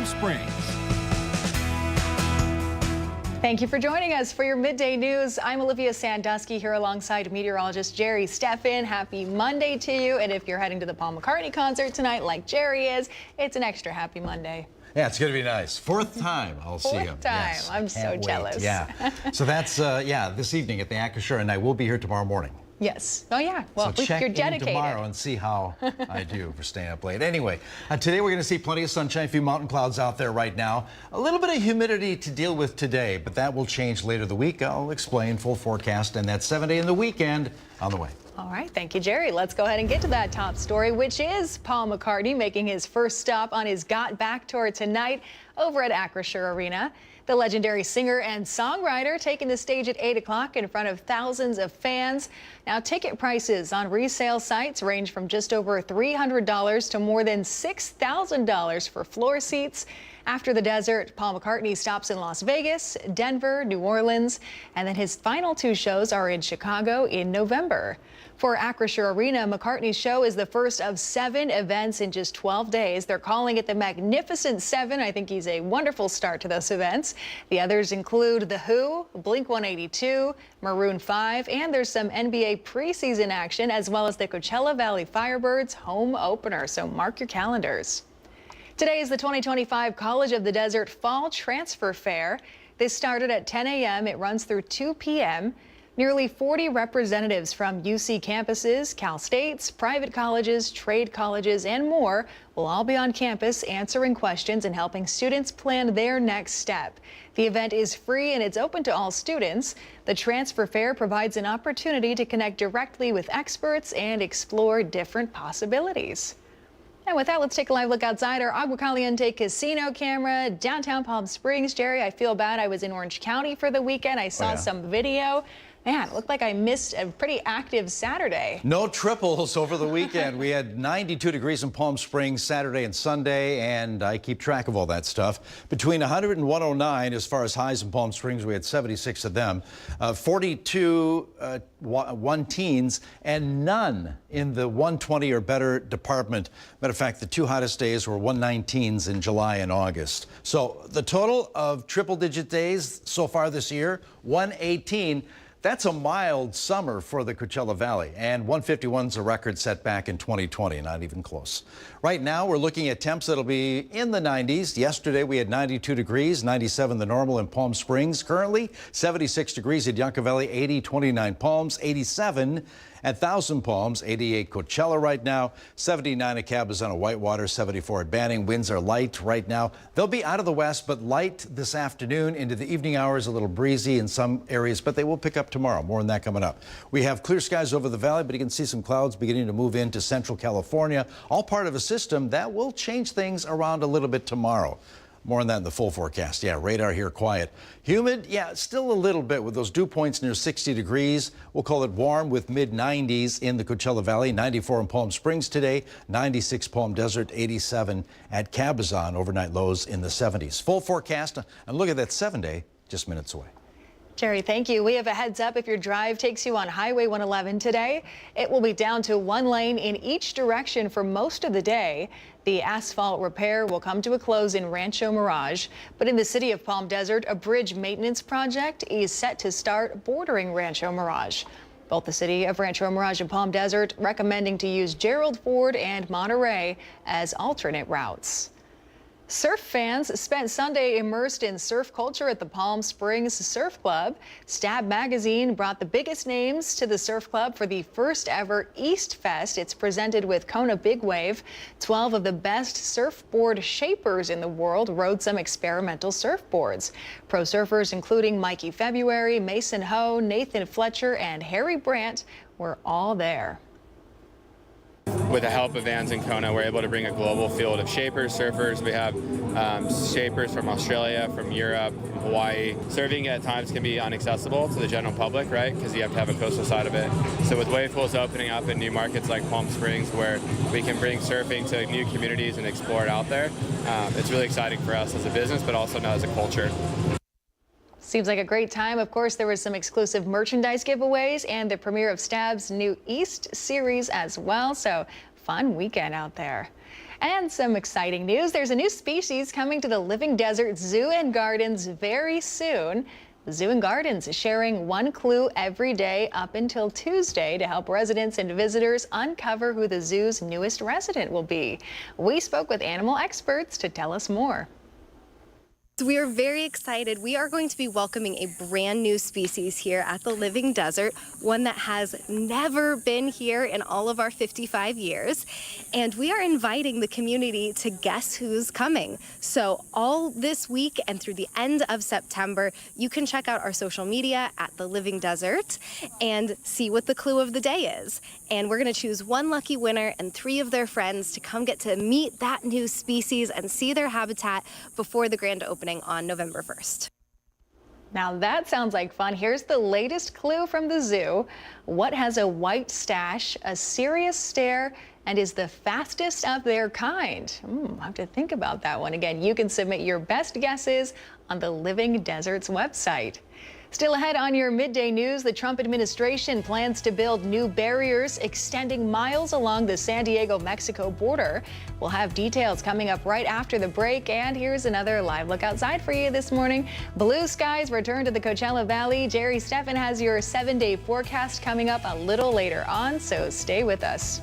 Springs. Thank you for joining us for your midday news. I'm Olivia Sandusky here alongside meteorologist Jerry Steffen. Happy Monday to you. And if you're heading to the Paul McCartney concert tonight like Jerry is, it's an extra happy Monday. Yeah, it's going to be nice. Fourth time I'll see him. Fourth time. Yes, I'm so jealous. Yeah. So that's, this evening at the Acrisure, and I will be here tomorrow morning. Yes. Oh, yeah. Well, so check you're in dedicated. tomorrow and see how I do for staying up late. Anyway, today we're going to see plenty of sunshine, a few mountain clouds out there right now. A little bit of humidity to deal with today, but that will change later the week. I'll explain full forecast, and that 7-day in the weekend on the way. All right. Thank you, Jerry. Let's go ahead and get to that top story, which is Paul McCartney making his first stop on his Got Back tour tonight over at Acrisure Arena. The legendary singer and songwriter taking the stage at 8 o'clock in front of thousands of fans. Now, ticket prices on resale sites range from just over $300 to more than $6,000 for floor seats. After the desert, Paul McCartney stops in Las Vegas, Denver, New Orleans, and then his final two shows are in Chicago in November. For Acrisure Arena, McCartney's show is the first of 7 events in just 12 days. They're calling it the Magnificent 7. I think he's a wonderful start to those events. The others include The Who, Blink-182, Maroon 5, and there's some NBA preseason action, as well as the Coachella Valley Firebirds home opener. So mark your calendars. Today is the 2025 College of the Desert Fall Transfer Fair. This started at 10 a.m. It runs through 2 p.m. Nearly 40 representatives from UC campuses, Cal States, private colleges, trade colleges, and more will all be on campus answering questions and helping students plan their next step. The event is free and it's open to all students. The transfer fair provides an opportunity to connect directly with experts and explore different possibilities. And with that, let's take a live look outside our Agua Caliente casino camera, downtown Palm Springs. Jerry, I feel bad. I was in Orange County for the weekend. I saw some video. Man, it looked like I missed a pretty active Saturday. No triples over the weekend. We had 92 degrees in Palm Springs Saturday and Sunday, and I keep track of all that stuff. Between 100 and 109 as far as highs in Palm Springs, we had 76 of them. 42 one teens, and none in the 120 or better department. Matter of fact, the 2 hottest days were 119s in July and August. So the total of triple-digit days so far this year, 118. That's a mild summer for the Coachella Valley, and 151's a record set back in 2020, not even close. Right now, we're looking at temps that'll be in the 90s. Yesterday, we had 92 degrees, 97 the normal in Palm Springs. Currently, 76 degrees at Yucca Valley, 80, 29 Palms, 87 at Thousand Palms, 88 Coachella right now, 79 at Cabazon at Whitewater, 74 at Banning. Winds are light right now. They'll be out of the west, but light this afternoon into the evening hours, a little breezy in some areas, but they will pick up tomorrow. More on that coming up. We have clear skies over the valley, but you can see some clouds beginning to move into central California, all part of a system that will change things around a little bit tomorrow. More on that in the full forecast. Yeah, radar here quiet. Humid, yeah, still a little bit with those dew points near 60 degrees. We'll call it warm with mid-90s in the Coachella Valley. 94 in Palm Springs today, 96 Palm Desert, 87 at Cabazon. Overnight lows in the 70s. Full forecast, and look at that 7-day just minutes away. Jerry, thank you. We have a heads up if your drive takes you on Highway 111 today. It will be down to 1 lane in each direction for most of the day. The asphalt repair will come to a close in Rancho Mirage. But in the city of Palm Desert, a bridge maintenance project is set to start bordering Rancho Mirage. Both the city of Rancho Mirage and Palm Desert recommending to use Gerald Ford and Monterey as alternate routes. Surf fans spent Sunday immersed in surf culture at the Palm Springs Surf Club. Stab Magazine brought the biggest names to the surf club for the first ever East Fest. It's presented with Kona Big Wave. 12 of the best surfboard shapers in the world rode some experimental surfboards. Pro surfers including Mikey February, Mason Ho, Nathan Fletcher, and Harry Brandt were all there. With the help of Vans and Kona, we're able to bring a global field of shapers, surfers. We have shapers from Australia, from Europe, from Hawaii. Surfing at times can be inaccessible to the general public, right? Because you have to have a coastal side of it. So with wave pools opening up in new markets like Palm Springs, where we can bring surfing to new communities and explore it out there, it's really exciting for us as a business, but also now as a culture. Seems like a great time. Of course, there was some exclusive merchandise giveaways and the premiere of Stab's new East series as well. So fun weekend out there. And some exciting news. There's a new species coming to the Living Desert Zoo and Gardens very soon. The Zoo and Gardens is sharing one clue every day up until Tuesday to help residents and visitors uncover who the zoo's newest resident will be. We spoke with animal experts to tell us more. We are very excited. We are going to be welcoming a brand new species here at the Living Desert, one that has never been here in all of our 55 years. And we are inviting the community to guess who's coming. So all this week and through the end of September, you can check out our social media at the Living Desert and see what the clue of the day is. And we're going to choose one lucky winner and 3 of their friends to come get to meet that new species and see their habitat before the grand opening on November 1st. Now that sounds like fun. Here's the latest clue from the zoo. What has a white stash, a serious stare, and is the fastest of their kind? I'll have to think about that one. Again, you can submit your best guesses on the Living Desert's website. Still ahead on your midday news, the Trump administration plans to build new barriers extending miles along the San Diego-Mexico border. We'll have details coming up right after the break. And here's another live look outside for you this morning. Blue skies return to the Coachella Valley. Jerry Steffen has your 7-day forecast coming up a little later on, so stay with us.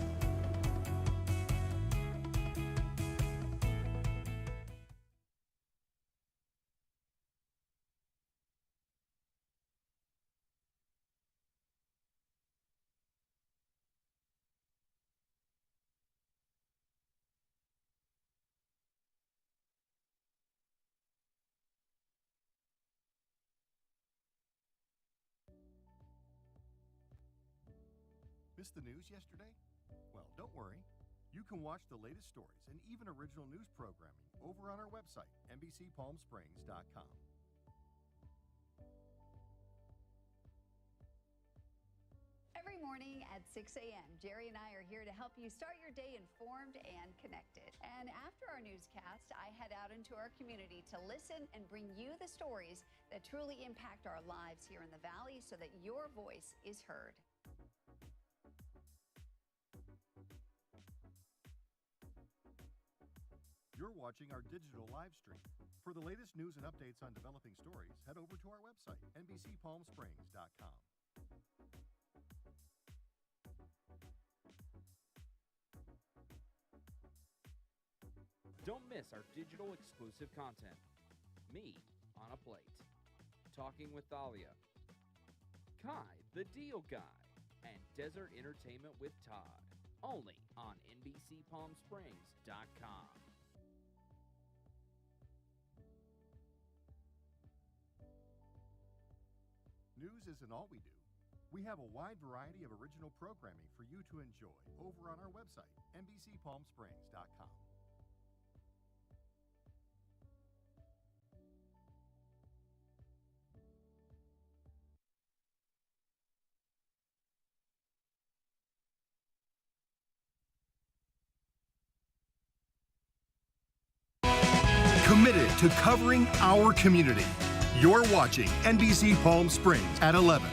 Missed the news yesterday? Well, don't worry. You can watch the latest stories and even original news programming over on our website, NBCPalmSprings.com. Every morning at 6 a.m., Jerry and I are here to help you start your day informed and connected. And after our newscast, I head out into our community to listen and bring you the stories that truly impact our lives here in the Valley so that your voice is heard. You're watching our digital live stream. For the latest news and updates on developing stories, head over to our website, NBCPalmSprings.com. Don't miss our digital exclusive content. Me on a Plate, Talking with Thalia, Kai the Deal Guy, and Desert Entertainment with Todd. Only on NBCPalmSprings.com. News isn't all we do. We have a wide variety of original programming for you to enjoy over on our website, NBCPalmSprings.com. Committed to covering our community. You're watching NBC Palm Springs at 11.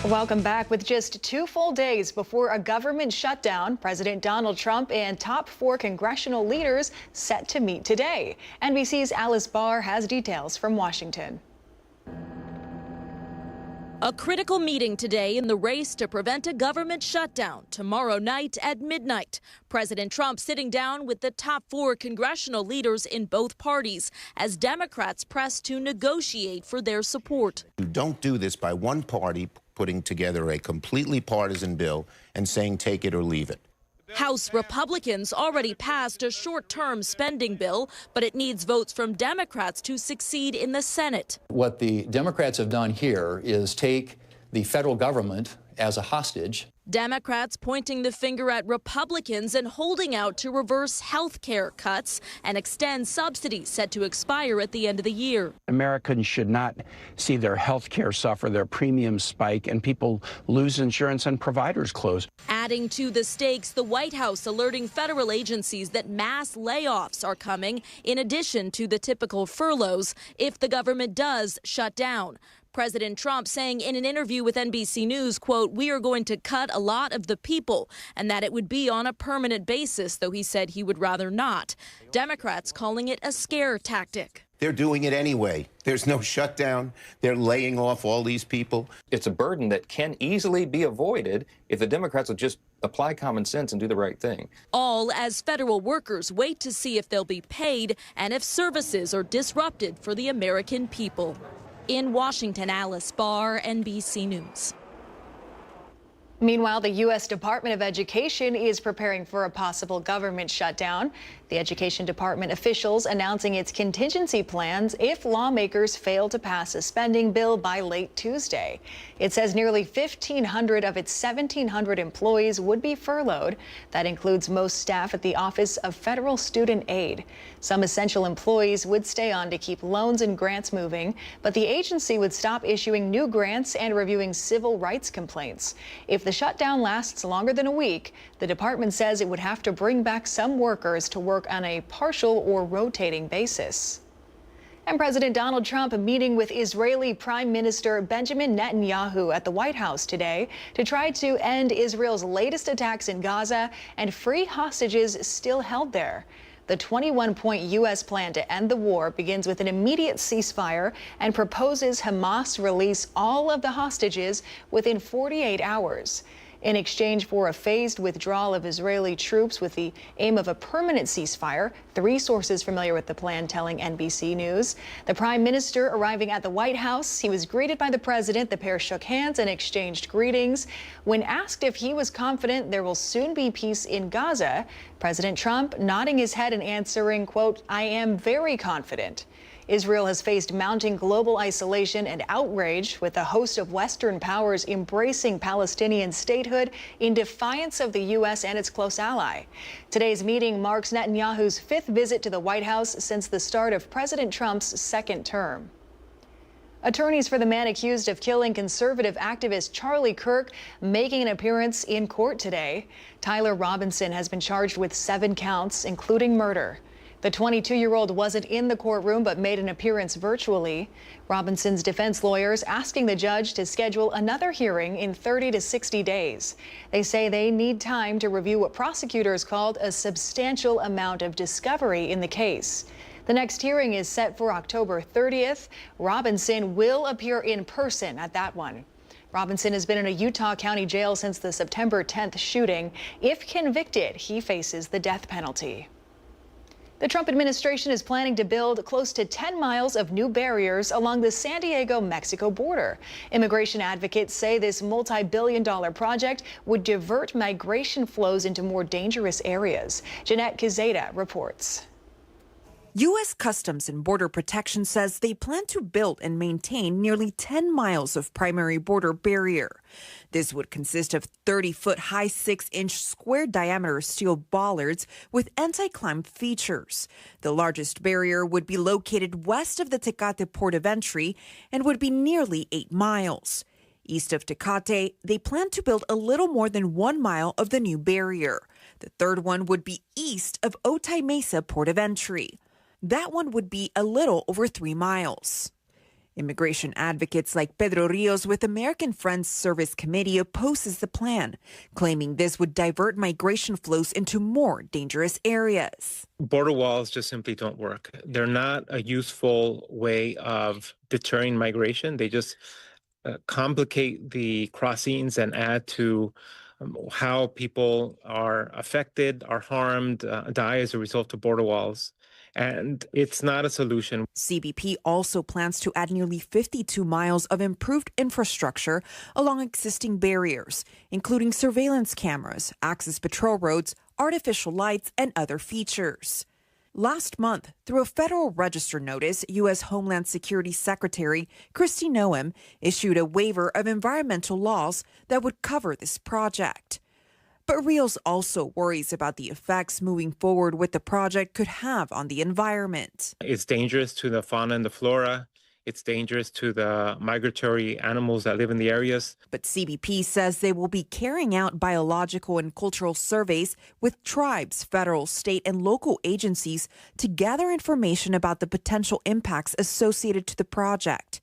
Welcome back. With just 2 full days before a government shutdown, President Donald Trump and top 4 congressional leaders set to meet today. NBC's Alice Barr has details from Washington. A critical meeting today in the race to prevent a government shutdown tomorrow night at midnight. President Trump sitting down with the top 4 congressional leaders in both parties as Democrats press to negotiate for their support. You don't do this by one party putting together a completely partisan bill and saying take it or leave it. House Republicans already passed a short-term spending bill, but it needs votes from Democrats to succeed in the Senate. What the Democrats have done here is take the federal government as a hostage. Democrats pointing the finger at Republicans and holding out to reverse health care cuts and extend subsidies set to expire at the end of the year. Americans should not see their health care suffer, their premiums spike, and people lose insurance and providers close. Adding to the stakes, the White House alerting federal agencies that mass layoffs are coming in addition to the typical furloughs if the government does shut down. President Trump saying in an interview with NBC News, quote, "We are going to cut a lot of the people," and that it would be on a permanent basis, though he said he would rather not. Democrats calling it a scare tactic. They're doing it anyway. There's no shutdown. They're laying off all these people. It's a burden that can easily be avoided if the Democrats will just apply common sense and do the right thing. All as federal workers wait to see if they'll be paid and if services are disrupted for the American people. In Washington, Alice Barr, NBC News. Meanwhile, the U.S. Department of Education is preparing for a possible government shutdown. The Education Department officials announcing its contingency plans if lawmakers fail to pass a spending bill by late Tuesday. It says nearly 1,500 of its 1,700 employees would be furloughed. That includes most staff at the Office of Federal Student Aid. Some essential employees would stay on to keep loans and grants moving, but the agency would stop issuing new grants and reviewing civil rights complaints. If the shutdown lasts longer than a week, the department says it would have to bring back some workers to work on a partial or rotating basis. And President Donald Trump meeting with Israeli Prime Minister Benjamin Netanyahu at the White House today to try to end Israel's latest attacks in Gaza and free hostages still held there. The 21-point U.S. plan to end the war begins with an immediate ceasefire and proposes Hamas release all of the hostages within 48 hours. In exchange for a phased withdrawal of Israeli troops with the aim of a permanent ceasefire, three sources familiar with the plan telling NBC News. The prime minister arriving at the White House, he was greeted by the president. The pair shook hands and exchanged greetings. When asked if he was confident there will soon be peace in Gaza, President Trump nodding his head and answering, quote, "I am very confident." Israel has faced mounting global isolation and outrage, with a host of Western powers embracing Palestinian statehood in defiance of the U.S. and its close ally. Today's meeting marks Netanyahu's fifth visit to the White House since the start of President Trump's second term. Attorneys for the man accused of killing conservative activist Charlie Kirk making an appearance in court today. Tyler Robinson has been charged with 7 counts, including murder. The 22-year-old wasn't in the courtroom but made an appearance virtually. Robinson's defense lawyers asking the judge to schedule another hearing in 30 to 60 days. They say they need time to review what prosecutors called a substantial amount of discovery in the case. The next hearing is set for October 30th. Robinson will appear in person at that one. Robinson has been in a Utah County jail since the September 10th shooting. If convicted, he faces the death penalty. The Trump administration is planning to build close to 10 miles of new barriers along the San Diego-Mexico border. Immigration advocates say this multi-billion-dollar project would divert migration flows into more dangerous areas. Jeanette Quezada reports. U.S. Customs and Border Protection says they plan to build and maintain nearly 10 miles of primary border barrier. This would consist of 30-foot high 6-inch square diameter steel bollards with anti-climb features. The largest barrier would be located west of the Tecate port of entry and would be nearly 8 miles. East of Tecate, they plan to build a little more than 1 mile of the new barrier. The third one would be east of Otay Mesa port of entry. That one would be a little over 3 miles. Immigration advocates like Pedro Rios with American Friends Service Committee opposes the plan, claiming this would divert migration flows into more dangerous areas. Border walls just simply don't work. They're not a useful way of deterring migration. They just complicate the crossings and add to how people are affected, are harmed, die as a result of border walls. And it's not a solution. CBP also plans to add nearly 52 miles of improved infrastructure along existing barriers, including surveillance cameras, access patrol roads, artificial lights, and other features. Last month, through a Federal Register notice, U.S. Homeland Security Secretary Kristi Noem issued a waiver of environmental laws that would cover this project. But Rios also worries about the effects moving forward with the project could have on the environment. It's dangerous to the fauna and the flora. It's dangerous to the migratory animals that live in the areas. But CBP says they will be carrying out biological and cultural surveys with tribes, federal, state, and local agencies to gather information about the potential impacts associated to the project.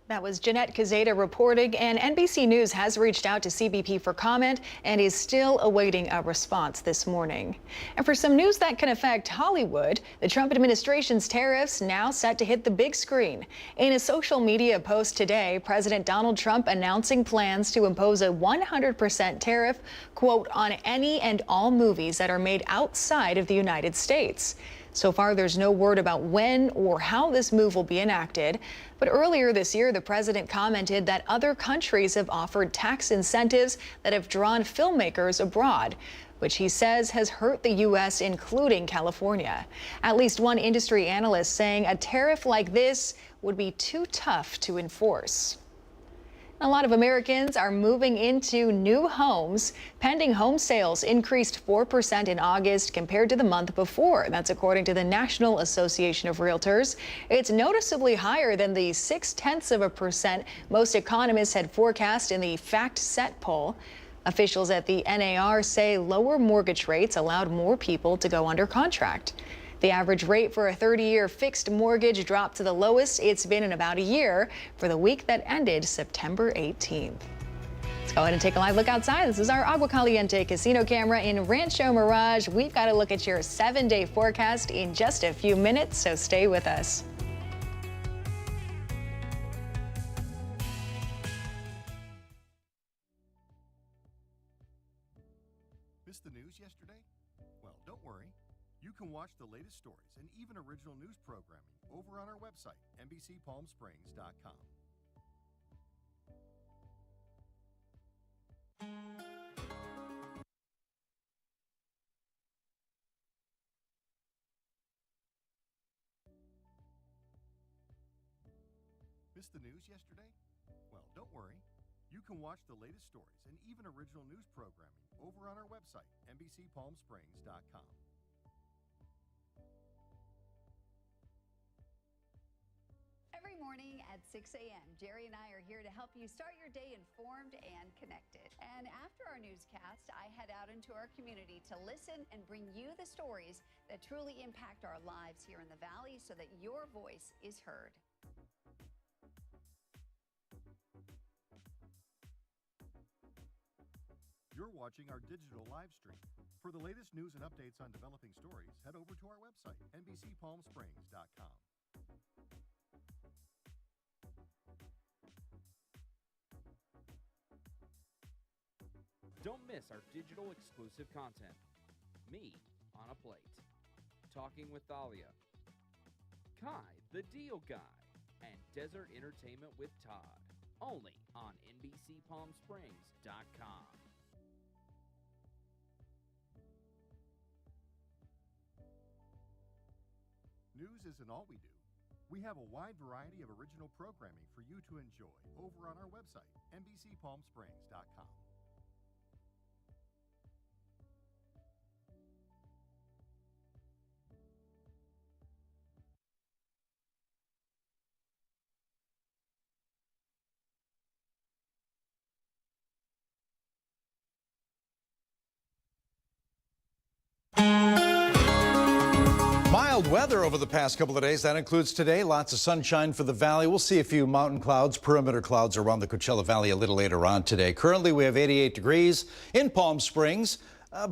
That was Jeanette Kazeta reporting, and NBC News has reached out to CBP for comment and is still awaiting a response this morning. And for some news that can affect Hollywood, the Trump administration's tariffs now set to hit the big screen. In a social media post today, President Donald Trump announcing plans to impose a 100% tariff, quote, on any and all movies that are made outside of the United States. So far, there's no word about when or how this move will be enacted. But earlier this year, the president commented that other countries have offered tax incentives that have drawn filmmakers abroad, which he says has hurt the U.S., including California. At least one industry analyst saying a tariff like this would be too tough to enforce. A lot of Americans are moving into new homes. Pending home sales increased 4% in August compared to the month before. That's according to the National Association of Realtors. It's noticeably higher than the 0.6% most economists had forecast in the FactSet poll. Officials at the NAR say lower mortgage rates allowed more people to go under contract. The average rate for a 30-year fixed mortgage dropped to the lowest it's been in about a year for the week that ended September 18th. Let's go ahead and take a live look outside. This is our Agua Caliente casino camera in Rancho Mirage. We've got to look at your 7-day forecast in just a few minutes, so stay with us. Missed the news yesterday? Well, don't worry. You can watch the latest stories and even original news programming over on our website, NBCPalmSprings.com. Missed the news yesterday? Well, don't worry. You can watch the latest stories and even original news programming over on our website, NBCPalmSprings.com. Every morning at 6 a.m., Jerry and I are here to help you start your day informed and connected. And after our newscast, I head out into our community to listen and bring you the stories that truly impact our lives here in the Valley so that your voice is heard. You're watching our digital live stream. For the latest news and updates on developing stories, head over to our website, NBCPalmSprings.com. Don't miss our digital exclusive content. Me on a Plate. Talking with Thalia. Kai, the Deal Guy. And Desert Entertainment with Todd. Only on NBCPalmSprings.com. News isn't all we do. We have a wide variety of original programming for you to enjoy over on our website, NBCPalmSprings.com. Mild weather over the past couple of days. That includes today. Lots of sunshine for the valley. We'll see a few mountain clouds, perimeter clouds around the Coachella Valley a little later on today. Currently, we have 88 degrees in Palm Springs.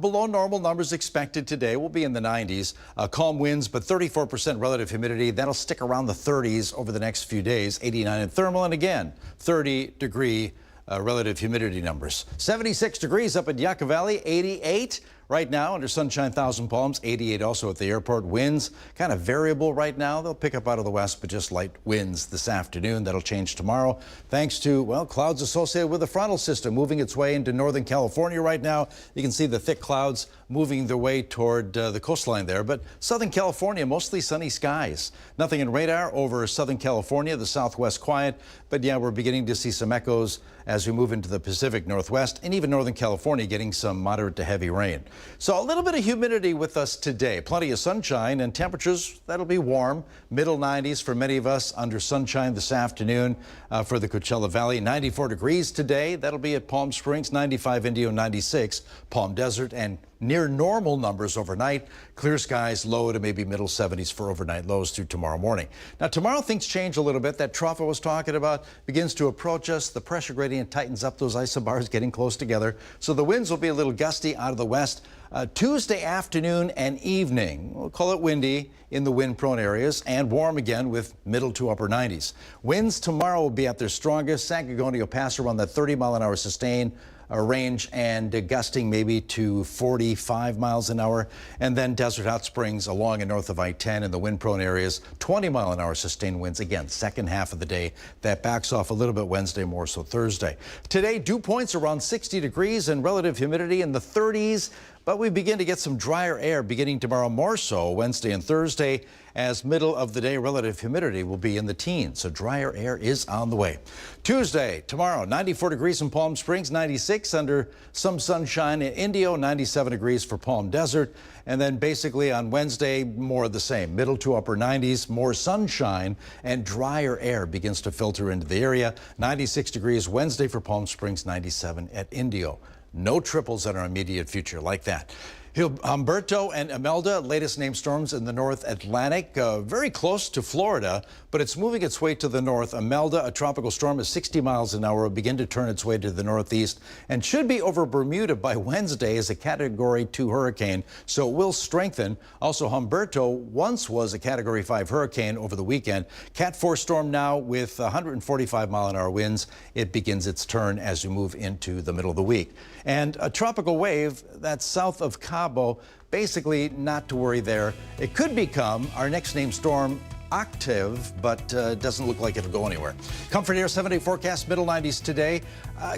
Below normal numbers expected today. We'll be in the 90s. Calm winds, but 34% relative humidity. That'll stick around the 30s over the next few days. 89 in thermal, and again, 30-degree relative humidity numbers. 76 degrees up at Yucca Valley, 88 right now under Sunshine Thousand Palms, 88 also at the airport. Winds kind of variable right now. They'll pick up out of the west, but just light winds this afternoon. That'll change tomorrow thanks to, well, clouds associated with the frontal system moving its way into Northern California right now. You can see the thick clouds moving their way toward the coastline there, but Southern California, mostly sunny skies. Nothing in radar over Southern California, the southwest quiet, but yeah, we're beginning to see some echoes as we move into the Pacific Northwest and even Northern California getting some moderate to heavy rain. So a little bit of humidity with us today, plenty of sunshine and temperatures that'll be warm, middle 90s for many of us under sunshine this afternoon for the Coachella Valley. 94 degrees today. That'll be at Palm Springs, 95 Indio, 96 Palm Desert, and near normal numbers overnight. Clear skies, low to maybe middle 70s for overnight lows through tomorrow morning. Now, tomorrow things change a little bit. That trough I was talking about begins to approach us. The pressure gradient tightens up, those isobars getting close together. So the winds will be a little gusty out of the west. Tuesday afternoon and evening, we'll call it windy in the wind-prone areas and warm again with middle to upper 90s. Winds tomorrow will be at their strongest. San Gorgonio will pass around that 30-mile-an-hour sustained range and gusting maybe to 45 miles an hour. And then Desert Hot Springs along and north of I-10 in the wind-prone areas, 20-mile-an-hour sustained winds again, second half of the day. That backs off a little bit Wednesday, more so Thursday. Today, dew points around 60 degrees and relative humidity in the 30s. But we begin to get some drier air beginning tomorrow, more so Wednesday and Thursday, as middle of the day relative humidity will be in the teens. So drier air is on the way. Tuesday, tomorrow, 94 degrees in Palm Springs, 96 under some sunshine in Indio, 97 degrees for Palm Desert. And then basically on Wednesday, more of the same, middle to upper 90s, more sunshine and drier air begins to filter into the area. 96 degrees Wednesday for Palm Springs, 97 at Indio. No triples in our immediate future like that. Humberto and Imelda, latest named storms in the North Atlantic, very close to Florida, but it's moving its way to the north. Imelda, a tropical storm at 60 miles an hour, will begin to turn its way to the northeast and should be over Bermuda by Wednesday as a Category 2 hurricane, so it will strengthen. Also, Humberto once was a Category 5 hurricane over the weekend. Cat 4 storm now with 145-mile-an-hour winds. It begins its turn as we move into the middle of the week. And a tropical wave that's south of Cabo, basically not to worry there. It could become our next named storm, Octave, but doesn't look like it'll go anywhere. Comfort Air 7-day forecast, middle 90s today.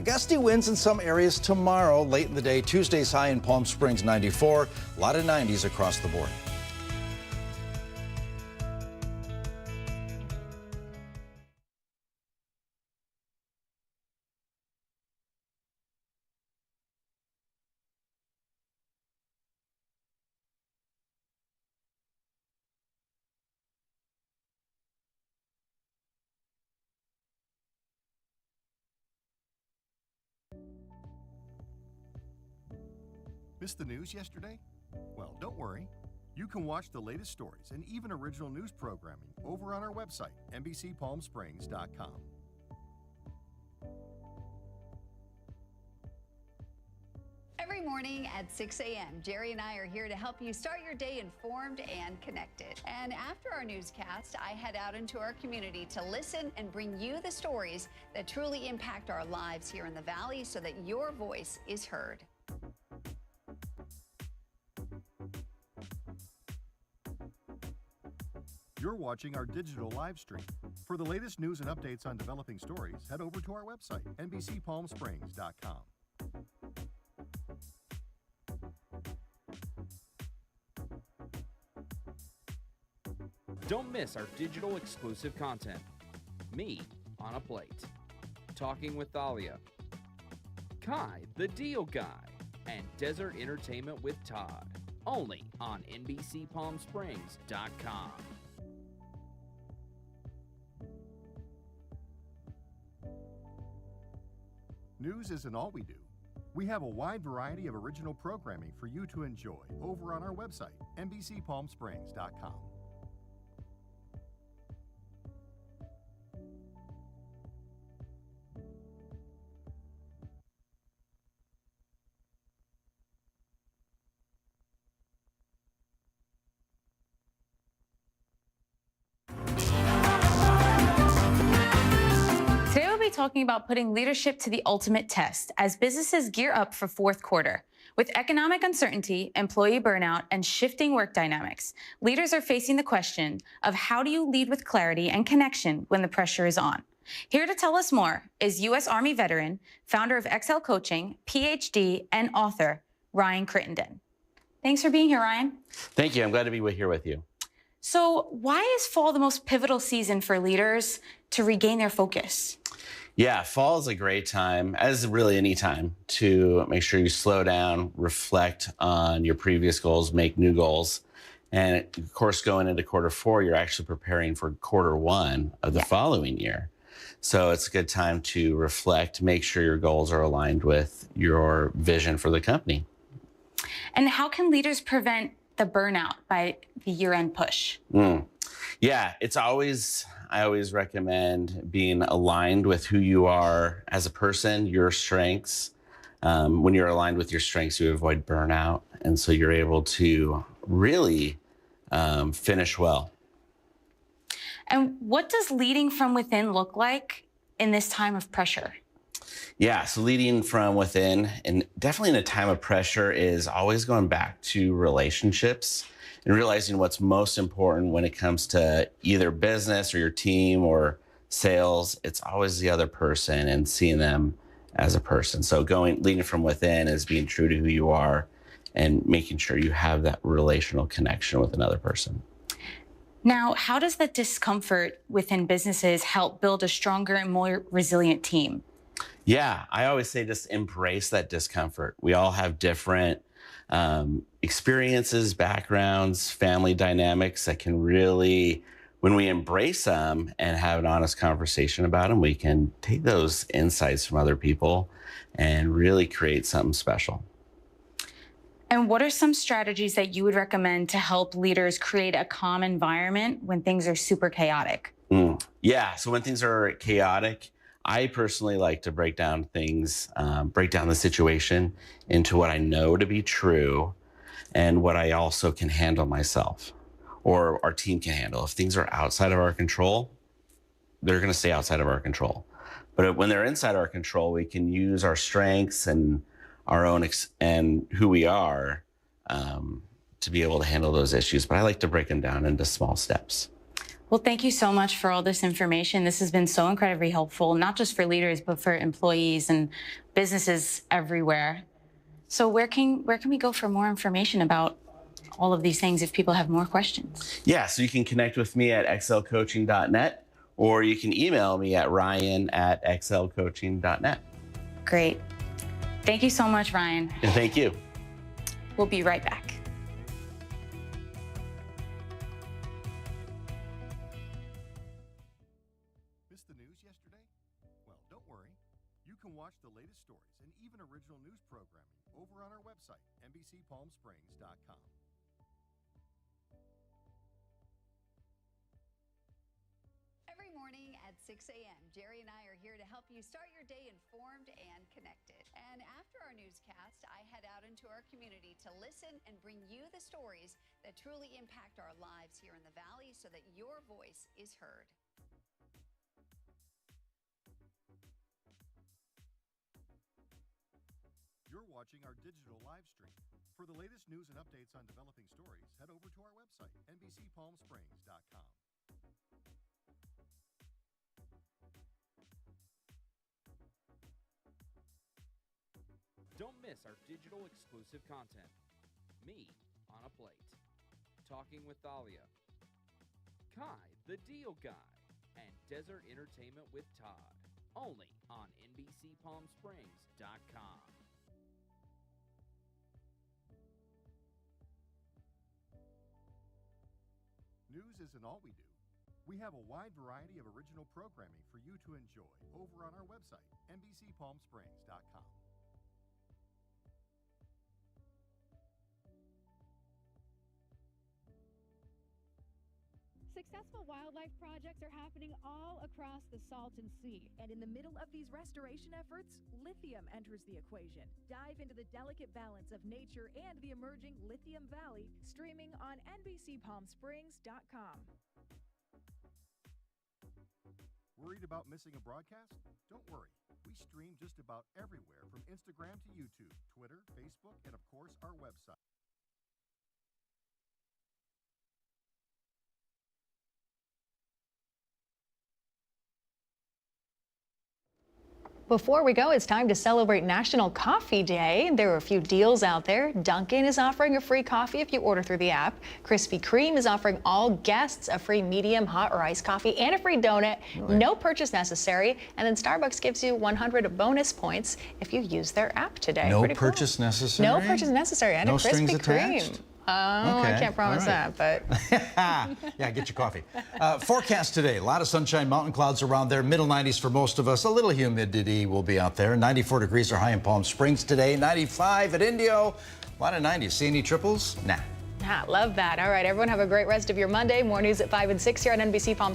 Gusty winds in some areas tomorrow, late in the day. Tuesday's high in Palm Springs, 94. A lot of 90s across the board. Missed the news yesterday? Well, don't worry. You can watch the latest stories and even original news programming over on our website, NBCPalmSprings.com. Every morning at 6 a.m., Jerry and I are here to help you start your day informed and connected. And after our newscast, I head out into our community to listen and bring you the stories that truly impact our lives here in the Valley so that your voice is heard. You're watching our digital live stream. For the latest news and updates on developing stories, head over to our website, NBCPalmSprings.com. Don't miss our digital exclusive content. Me on a Plate, Talking with Thalia, Kai the Deal Guy, and Desert Entertainment with Todd. Only on NBCPalmSprings.com. News isn't all we do. We have a wide variety of original programming for you to enjoy over on our website, NBCPalmSprings.com. Today we'll be talking about putting leadership to the ultimate test as businesses gear up for fourth quarter. With economic uncertainty, employee burnout, and shifting work dynamics, leaders are facing the question of how do you lead with clarity and connection when the pressure is on? Here to tell us more is U.S. Army veteran, founder of XL Coaching, PhD, and author, Ryan Crittenden. Thanks for being here, Ryan. Thank you. I'm glad to be here with you. So why is fall the most pivotal season for leaders to regain their focus? Yeah, fall is a great time, as really any time, to make sure you slow down, reflect on your previous goals, make new goals. And of course, going into quarter four, you're actually preparing for quarter one of the following year. So it's a good time to reflect, make sure your goals are aligned with your vision for the company. And how can leaders prevent the burnout by the year-end push? Yeah, I always recommend being aligned with who you are as a person, your strengths. When you're aligned with your strengths, you avoid burnout. And so you're able to really finish well. And what does leading from within look like in this time of pressure? Yeah, so leading from within, and definitely in a time of pressure, is always going back to relationships and realizing what's most important when it comes to either business or your team or sales. It's always the other person and seeing them as a person. So leading from within is being true to who you are and making sure you have that relational connection with another person. Now, how does the discomfort within businesses help build a stronger and more resilient team? Yeah, I always say just embrace that discomfort. We all have different experiences, backgrounds, family dynamics that can really, when we embrace them and have an honest conversation about them, we can take those insights from other people and really create something special. And what are some strategies that you would recommend to help leaders create a calm environment when things are super chaotic? Yeah, so when things are chaotic, I personally like to break down things, break down the situation into what I know to be true and what I also can handle myself or our team can handle. If things are outside of our control, they're going to stay outside of our control. But when they're inside our control, we can use our strengths and our own and who we are to be able to handle those issues. But I like to break them down into small steps. Well, thank you so much for all this information. This has been so incredibly helpful, not just for leaders, but for employees and businesses everywhere. So where can we go for more information about all of these things if people have more questions? Yeah, so you can connect with me at xlcoaching.net, or you can email me at ryan@xlcoaching.net. Great. Thank you so much, Ryan. And thank you. We'll be right back. Missed the news yesterday? Well, don't worry. You can watch the latest stories and even original news programming over on our website, NBCPalmSprings.com. Every morning at 6 a.m., Jerry and I are here to help you start your day informed and connected. And after our newscast, I head out into our community to listen and bring you the stories that truly impact our lives here in the Valley so that your voice is heard. You're watching our digital live stream. For the latest news and updates on developing stories, head over to our website, NBCPalmSprings.com. Don't miss our digital exclusive content. Me on a Plate, Talking with Thalia, Kai the Deal Guy, and Desert Entertainment with Todd. Only on NBCPalmSprings.com. News isn't all we do. We have a wide variety of original programming for you to enjoy over on our website, NBCPalmSprings.com. Successful wildlife projects are happening all across the Salton Sea. And in the middle of these restoration efforts, lithium enters the equation. Dive into the delicate balance of nature and the emerging Lithium Valley, streaming on NBCPalmSprings.com. Worried about missing a broadcast? Don't worry. We stream just about everywhere from Instagram to YouTube, Twitter, Facebook, and of course our website. Before we go, it's time to celebrate National Coffee Day. There are a few deals out there. Dunkin' is offering a free coffee if you order through the app. Krispy Kreme is offering all guests a free medium, hot, or iced coffee and a free donut. Really? No purchase necessary. And then Starbucks gives you 100 bonus points if you use their app today. No Pretty purchase cool. necessary? No purchase necessary. And no a strings Krispy Kreme. attached? I can't promise that, but. Yeah, get your coffee. Forecast today, a lot of sunshine, mountain clouds around there, middle 90s for most of us. A little humidity will be out there. 94 degrees are high in Palm Springs today, 95 at Indio. A lot of 90s. See any triples? Nah. Love that. All right, everyone have a great rest of your Monday. More news at 5 and 6 here on NBC Palm Springs.